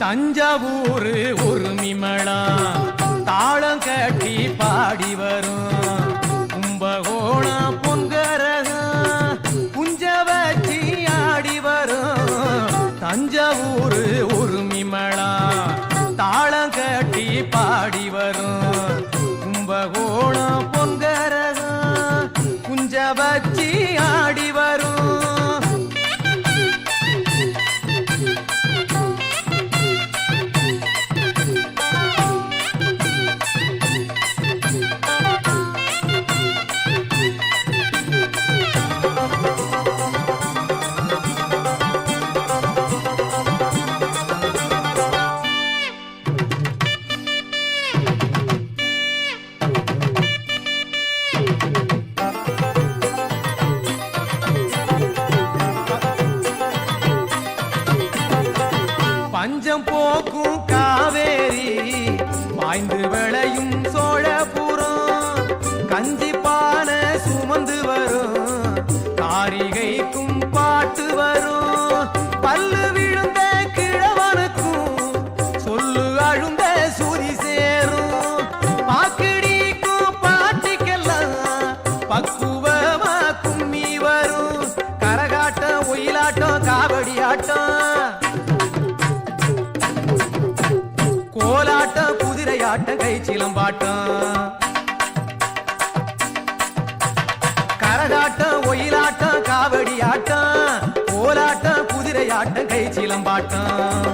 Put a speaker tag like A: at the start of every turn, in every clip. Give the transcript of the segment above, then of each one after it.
A: தஞ்சாவூர் உரிமிமளா தாளம் கட்டி பாடி வரும் கும்பகோணம் பொன்கரகம் குஞ்ச வச்சி ஆடி வரும் தஞ்சாவூர் உரிமிமளா தாளம் கட்டி பாடி வரும் கும்பகோணம் பொன்கரகம் குஞ்ச வச்சி ஆடி வரும் பஞ்சம் போக்கும் காவேரி பாய்ந்து விளையும் சோழபுரம் கஞ்சி பான சுமந்து வரும் காரிகைக்கும் பாட்டு வரும் பல்லு விழுந்த கிழவனுக்கும் சொல்லு அழுந்த சுதி சேரும் பாக்கடிக்கும் பாட்டிக்கெல்லாம் பக்குவமா கும்மி வரும் கரகாட்டம் ஒயிலாட்டம் காவடி ஆட்டம் கோலாட்டம் குதிரையாட்டம் கை சிலம்பாட்டம் கரகாட்டம் ஒயிலாட்டம் காவடி ஆட்டம் கோலாட்டம் குதிரையாட்டம் கை சிலம்பாட்டம்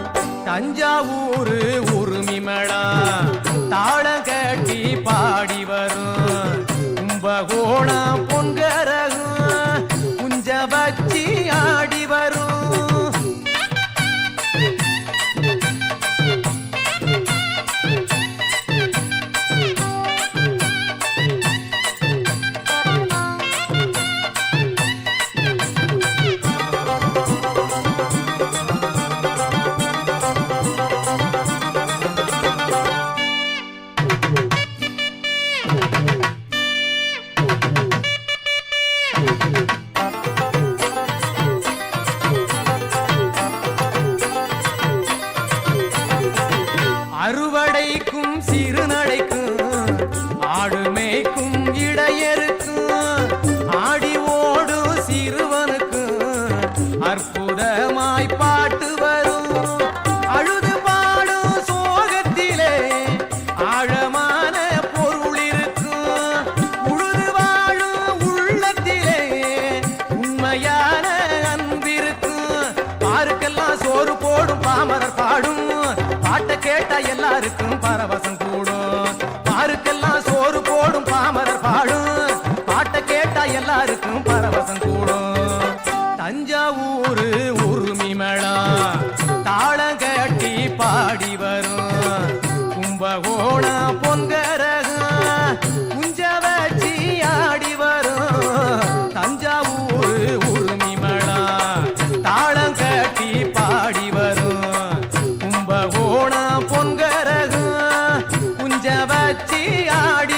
A: தஞ்சாவூர் உரிமிமளா தாளம் கட்டி பாடி வரும் கும்பகோணம் பொன்கரகம் குஞ்ச வச்சி ஆடி வரும் அறுவடைக்கும் சிறுநடைக்கும் ஆடுமேக்கும் இடையருக்கும் ஆடி ஓடும் சிறுவனுக்கும் அற்புதமாய் பாட்டு வரும் அழுது பாடும் சோகத்திலே ஆழமான பொருள் இருக்கும் உழுது வாழும் உள்ளத்திலே உண்மையான அன்பிருக்கும் பாருக்கெல்லாம் சோறு போடும் பாமரர் பாடும் பாட்டை கேட்டா எல்லாருக்கும் பரவசம் கூடும் பாருக்கெல்லாம் சோறு போடும் பாமரர் பாடும் பாட்டை கேட்டா எல்லாருக்கும் பரவசம் கூடும் தஞ்சாவூர் உரிமிமளா தாளம் கட்டி பாடி வரும் கும்பகோணம் பொன்கரகம் குஞ்ச வச்சி ஆடி வரும் தஞ்சாவூர் உரிமிமளா தாளம் கட்டி பாடி வரும் கும்பகோணம் பொன்கரகம் குஞ்ச வச்சி ஆடி